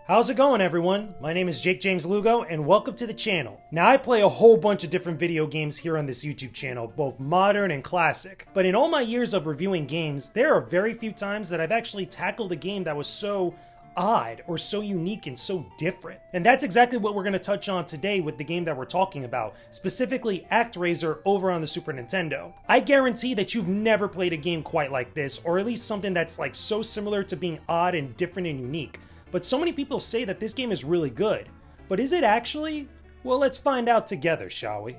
How's it going, everyone? My name is Jakejames Lugo, and welcome to the channel. Now, I play a whole bunch of different video games here on this YouTube channel, both modern and classic. But in all my years of reviewing games, there are very few times that I've actually tackled a game that was so odd or so unique and so different. And that's exactly what we're going to touch on today with the game that we're talking about, specifically ActRaiser over on the Super Nintendo. I guarantee that you've never played a game quite like this, or at least something that's like so similar to being odd and different and unique. But so many people say that this game is really good. But is it actually? Well, let's find out together, shall we?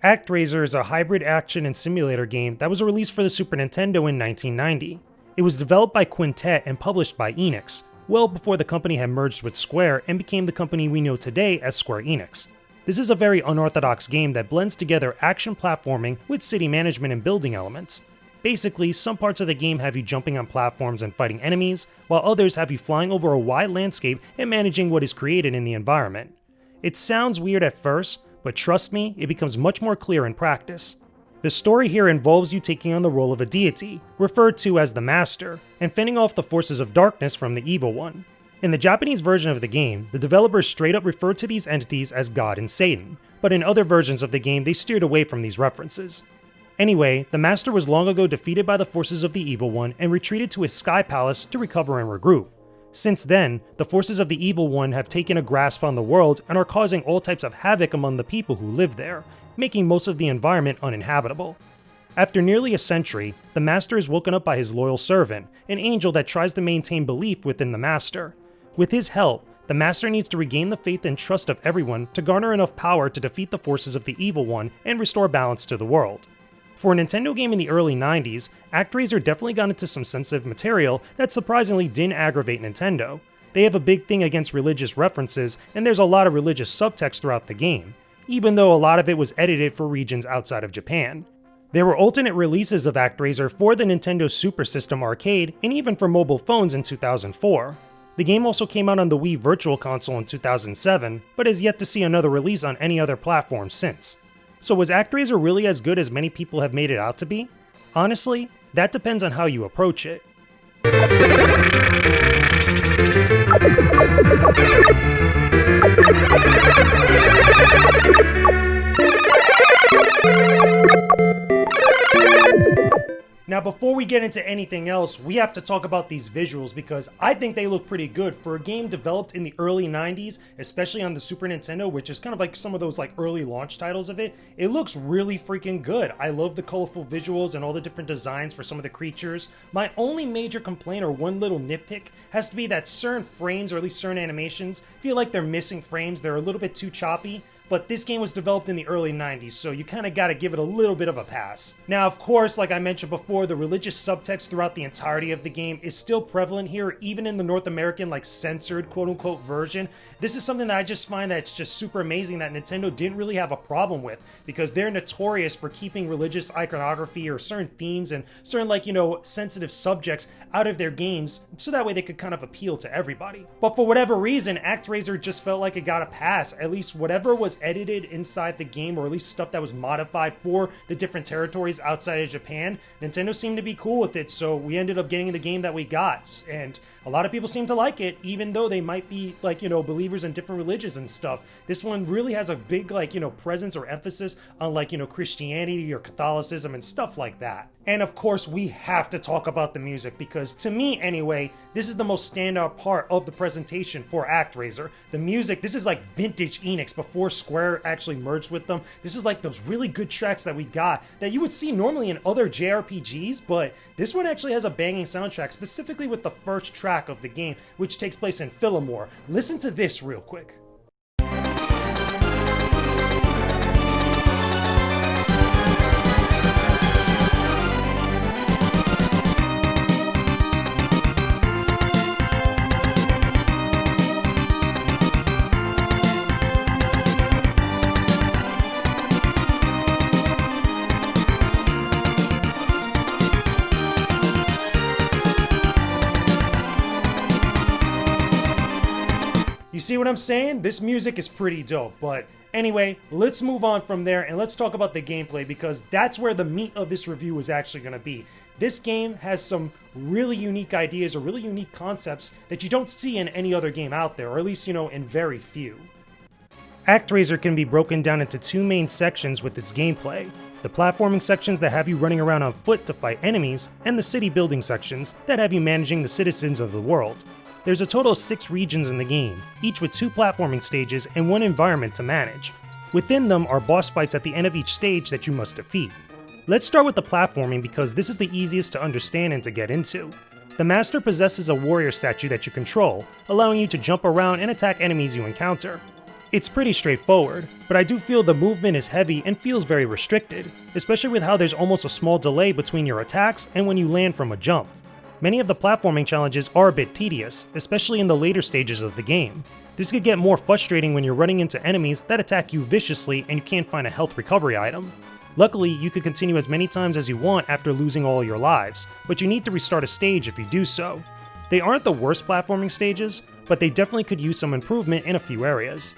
ActRaiser is a hybrid action and simulator game that was released for the Super Nintendo in 1990. It was developed by Quintet and published by Enix, well before the company had merged with Square and became the company we know today as Square Enix. This is a very unorthodox game that blends together action platforming with city management and building elements. Basically, some parts of the game have you jumping on platforms and fighting enemies, while others have you flying over a wide landscape and managing what is created in the environment. It sounds weird at first, but trust me, it becomes much more clear in practice. The story here involves you taking on the role of a deity, referred to as the Master, and fending off the forces of darkness from the Evil One. In the Japanese version of the game, the developers straight up referred to these entities as God and Satan, but in other versions of the game they steered away from these references. Anyway, the Master was long ago defeated by the forces of the Evil One and retreated to his Sky Palace to recover and regroup. Since then, the forces of the Evil One have taken a grasp on the world and are causing all types of havoc among the people who live there, making most of the environment uninhabitable. After nearly a century, the Master is woken up by his loyal servant, an angel that tries to maintain belief within the Master. With his help, the Master needs to regain the faith and trust of everyone to garner enough power to defeat the forces of the Evil One and restore balance to the world. For a Nintendo game in the early 90s, ActRaiser definitely got into some sensitive material that surprisingly didn't aggravate Nintendo. They have a big thing against religious references, and there's a lot of religious subtext throughout the game, even though a lot of it was edited for regions outside of Japan. There were alternate releases of ActRaiser for the Nintendo Super System Arcade and even for mobile phones in 2004. The game also came out on the Wii Virtual Console in 2007, but has yet to see another release on any other platform since. So was ActRaiser really as good as many people have made it out to be? Honestly, that depends on how you approach it. Now, before we get into anything else, we have to talk about these visuals because I think they look pretty good for a game developed in the early 90s, especially on the Super Nintendo, which is kind of like some of those like early launch titles of it. It looks really freaking good. I love the colorful visuals and all the different designs for some of the creatures. My only major complaint or one little nitpick has to be that certain frames, or at least certain animations, feel like they're missing frames. They're a little bit too choppy. But this game was developed in the early 90s, so you kind of got to give it a little bit of a pass. Now, of course, like I mentioned before, the religious subtext throughout the entirety of the game is still prevalent here, even in the North American, like, censored, quote-unquote, version. This is something that I just find that's just super amazing that Nintendo didn't really have a problem with, because they're notorious for keeping religious iconography or certain themes and certain, like, you know, sensitive subjects out of their games, so that way they could kind of appeal to everybody. But for whatever reason, ActRaiser just felt like it got a pass. At least whatever was edited inside the game, or at least stuff that was modified for the different territories outside of Japan, Nintendo seemed to be cool with it, so we ended up getting the game that we got. And a lot of people seem to like it, even though they might be, like, you know, believers in different religions and stuff. This one really has a big, like, you know, presence or emphasis on, like, you know, Christianity or Catholicism and stuff like that. And of course, we have to talk about the music because, to me anyway, this is the most standout part of the presentation for ActRaiser. The music, this is like vintage Enix before Square actually merged with them. This is like those really good tracks that we got that you would see normally in other JRPGs, but this one actually has a banging soundtrack, specifically with the first track of the game, which takes place in Philomore. Listen to this real quick. You see what I'm saying? This music is pretty dope, but anyway, let's move on from there and let's talk about the gameplay because that's where the meat of this review is actually going to be. this game has some really unique ideas or really unique concepts that you don't see in any other game out there, or at least, in very few. ActRaiser can be broken down into two main sections with its gameplay: the platforming sections that have you running around on foot to fight enemies, and the city building sections that have you managing the citizens of the world. There's a total of 6 regions in the game, each with 2 platforming stages and 1 environment to manage. Within them are boss fights at the end of each stage that you must defeat. Let's start with the platforming because this is the easiest to understand and to get into. The Master possesses a warrior statue that you control, allowing you to jump around and attack enemies you encounter. It's pretty straightforward, but I do feel the movement is heavy and feels very restricted, especially with how there's almost a small delay between your attacks and when you land from a jump. Many of the platforming challenges are a bit tedious, especially in the later stages of the game. This could get more frustrating when you're running into enemies that attack you viciously and you can't find a health recovery item. Luckily, you could continue as many times as you want after losing all your lives, but you need to restart a stage if you do so. They aren't the worst platforming stages, but they definitely could use some improvement in a few areas.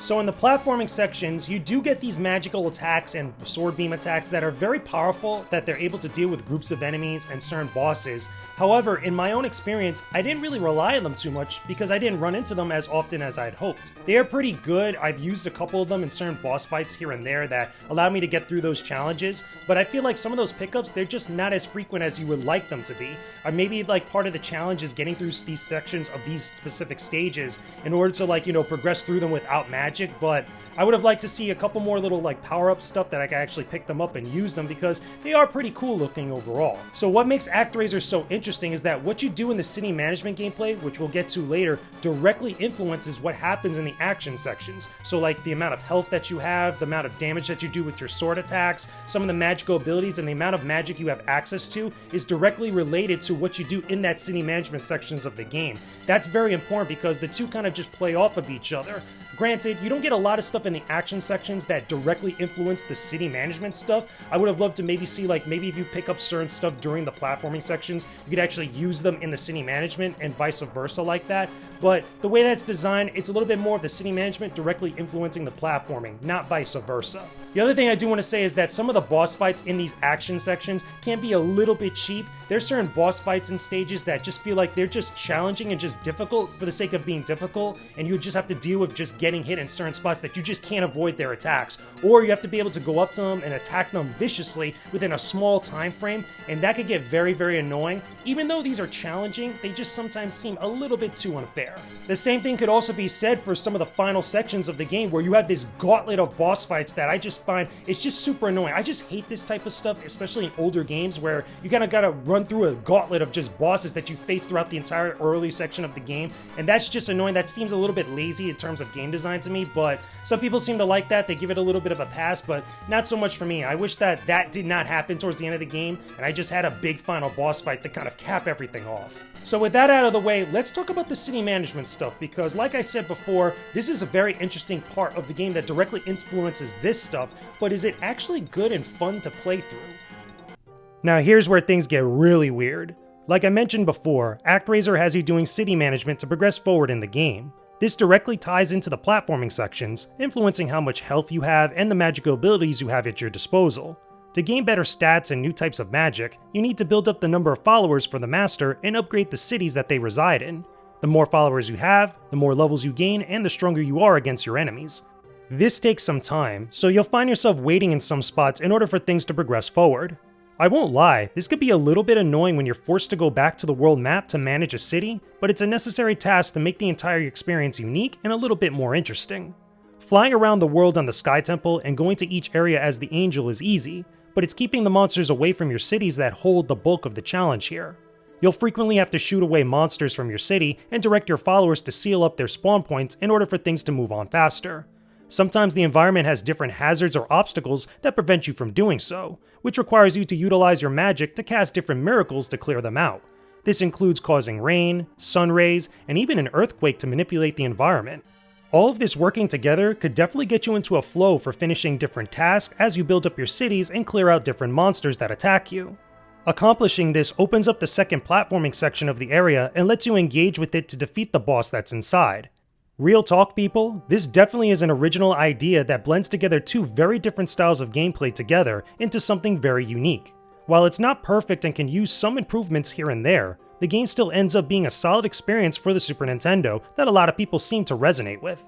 So in the platforming sections, you do get these magical attacks and sword beam attacks that are very powerful, that they're able to deal with groups of enemies and certain bosses. However, in my own experience, I didn't really rely on them too much because I didn't run into them as often as I'd hoped. They are pretty good. I've used a couple of them in certain boss fights here and there that allow me to get through those challenges, but I feel like some of those pickups, they're just not as frequent as you would like them to be. Or maybe like part of the challenge is getting through these sections of these specific stages in order to progress through them without magic. But I would have liked to see a couple more little power-up stuff that I could actually pick them up and use them because they are pretty cool looking overall. So what makes ActRaiser so interesting is that what you do in the city management gameplay, which we'll get to later, directly influences what happens in the action sections. So the amount of health that you have, the amount of damage that you do with your sword attacks, some of the magical abilities, and the amount of magic you have access to is directly related to what you do in that city management sections of the game. That's very important because the two kind of just play off of each other. Granted, you don't get a lot of stuff in the action sections that directly influence the city management stuff. I would have loved to maybe see maybe if you pick up certain stuff during the platforming sections, you could actually use them in the city management and vice versa like that. But the way that's designed, it's a little bit more of the city management directly influencing the platforming, not vice versa. The other thing I do want to say is that some of the boss fights in these action sections can be a little bit cheap. There's certain boss fights and stages that just feel like they're just challenging and just difficult for the sake of being difficult, and you just have to deal with just getting hit in certain spots that you just can't avoid their attacks, or you have to be able to go up to them and attack them viciously within a small time frame, and that could get very, very annoying. Even though these are challenging, they just sometimes seem a little bit too unfair. The same thing could also be said for some of the final sections of the game where you have this gauntlet of boss fights that I just find it's just super annoying. I just hate this type of stuff, especially in older games where you kind of gotta run through a gauntlet of just bosses that you face throughout the entire early section of the game, and that's just annoying. That seems a little bit lazy in terms of game design to me, but some people seem to like that. They give it a little bit of a pass, but not so much for me. I wish that that did not happen towards the end of the game, and I just had a big final boss fight to kind of cap everything off. So with that out of the way, let's talk about the city management stuff, because like I said before, this is a very interesting part of the game that directly influences this stuff, but is it actually good and fun to play through? Now here's where things get really weird. Like I mentioned before, ActRaiser has you doing city management to progress forward in the game. This directly ties into the platforming sections, influencing how much health you have and the magical abilities you have at your disposal. To gain better stats and new types of magic, you need to build up the number of followers for the Master and upgrade the cities that they reside in. The more followers you have, the more levels you gain and the stronger you are against your enemies. This takes some time, so you'll find yourself waiting in some spots in order for things to progress forward. I won't lie, this could be a little bit annoying when you're forced to go back to the world map to manage a city, but it's a necessary task to make the entire experience unique and a little bit more interesting. Flying around the world on the Sky Temple and going to each area as the Angel is easy, but it's keeping the monsters away from your cities that hold the bulk of the challenge here. You'll frequently have to shoot away monsters from your city and direct your followers to seal up their spawn points in order for things to move on faster. Sometimes the environment has different hazards or obstacles that prevent you from doing so, which requires you to utilize your magic to cast different miracles to clear them out. This includes causing rain, sun rays, and even an earthquake to manipulate the environment. All of this working together could definitely get you into a flow for finishing different tasks as you build up your cities and clear out different monsters that attack you. Accomplishing this opens up the second platforming section of the area and lets you engage with it to defeat the boss that's inside. Real talk, people, this definitely is an original idea that blends together two very different styles of gameplay together into something very unique. While it's not perfect and can use some improvements here and there, the game still ends up being a solid experience for the Super Nintendo that a lot of people seem to resonate with.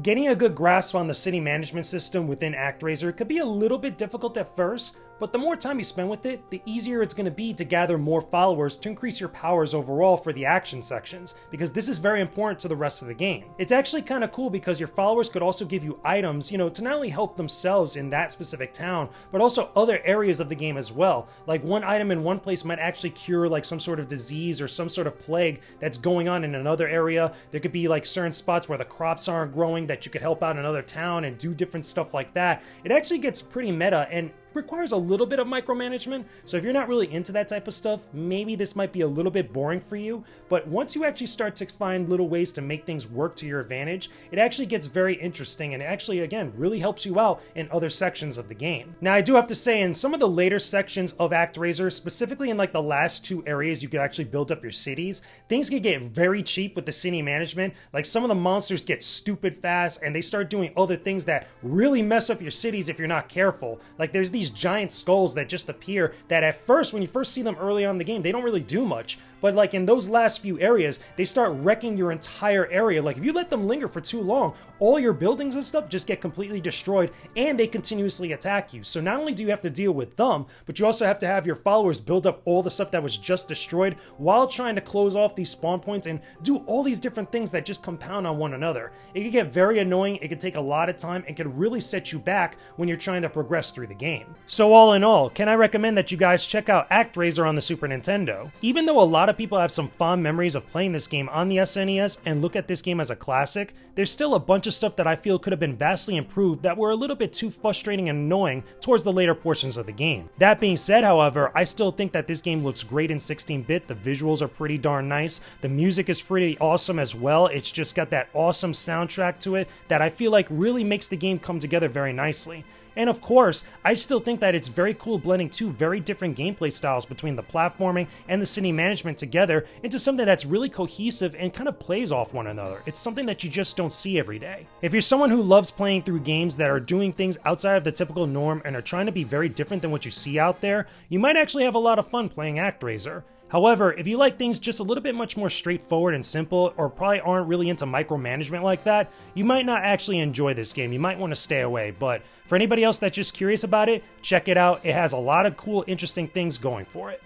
Getting a good grasp on the city management system within ActRaiser could be a little bit difficult at first, but the more time you spend with it, the easier it's going to be to gather more followers to increase your powers overall for the action sections, because this is very important to the rest of the game. It's actually kind of cool because your followers could also give you items, to not only help themselves in that specific town, but also other areas of the game as well. Like one item in one place might actually cure like some sort of disease or some sort of plague that's going on in another area. There could be like certain spots where the crops aren't growing that you could help out another town and do different stuff like that. It actually gets pretty meta and requires a little bit of micromanagement, so if you're not really into that type of stuff, maybe this might be a little bit boring for you, but once you actually start to find little ways to make things work to your advantage, it actually gets very interesting and it actually, again, really helps you out in other sections of the game. Now, I do have to say, in some of the later sections of ActRaiser, specifically in like the last two areas you could actually build up your cities, things can get very cheap with the city management. Like some of the monsters get stupid fast and they start doing other things that really mess up your cities if you're not careful. Like there's these giant skulls that just appear that at first, when you first see them early on in the game, they don't really do much. But like in those last few areas, they start wrecking your entire area. Like if you let them linger for too long, all your buildings and stuff just get completely destroyed and they continuously attack you. So not only do you have to deal with them, but you also have to have your followers build up all the stuff that was just destroyed while trying to close off these spawn points and do all these different things that just compound on one another. It can get very annoying, it can take a lot of time, and can really set you back when you're trying to progress through the game. So all in all, can I recommend that you guys check out ActRaiser on the Super Nintendo? Even though a lot of people have some fond memories of playing this game on the SNES and look at this game as a classic, there's still a bunch of stuff that I feel could have been vastly improved that were a little bit too frustrating and annoying towards the later portions of the game. That being said, however, I still think that this game looks great in 16-bit, the visuals are pretty darn nice, the music is pretty awesome as well, it's just got that awesome soundtrack to it that I feel like really makes the game come together very nicely. And of course, I still think that it's very cool blending two very different gameplay styles between the platforming and the city management together into something that's really cohesive and kind of plays off one another. It's something that you just don't see every day. If you're someone who loves playing through games that are doing things outside of the typical norm and are trying to be very different than what you see out there, you might actually have a lot of fun playing ActRaiser. However, if you like things just a little bit much more straightforward and simple, or probably aren't really into micromanagement like that, you might not actually enjoy this game. You might want to stay away, but for anybody else that's just curious about it, check it out. It has a lot of cool, interesting things going for it.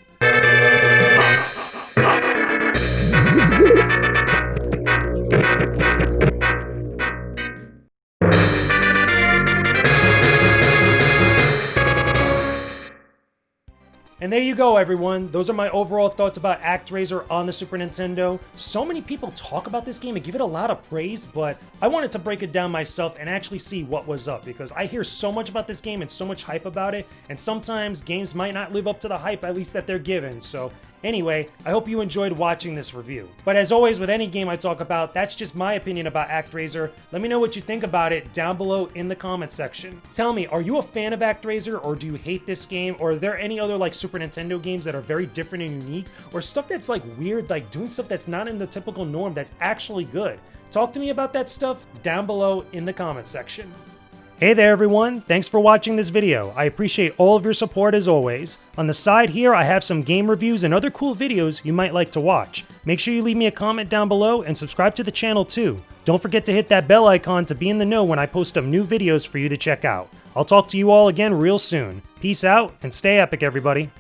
And there you go, everyone. Those are my overall thoughts about ActRaiser on the Super Nintendo. So many people talk about this game and give it a lot of praise, but I wanted to break it down myself and actually see what was up, because I hear so much about this game and so much hype about it, and sometimes games might not live up to the hype, at least that they're given. So anyway, I hope you enjoyed watching this review. But as always with any game I talk about, that's just my opinion about ActRaiser. Let me know what you think about it down below in the comment section. Tell me, are you a fan of ActRaiser, or do you hate this game? Or are there any other like Super Nintendo games that are very different and unique, or stuff that's like weird, like doing stuff that's not in the typical norm that's actually good? Talk to me about that stuff down below in the comment section. Hey there everyone, thanks for watching this video. I appreciate all of your support as always. On the side here, I have some game reviews and other cool videos you might like to watch. Make sure you leave me a comment down below and subscribe to the channel too. Don't forget to hit that bell icon to be in the know when I post up new videos for you to check out. I'll talk to you all again real soon. Peace out and stay epic, everybody.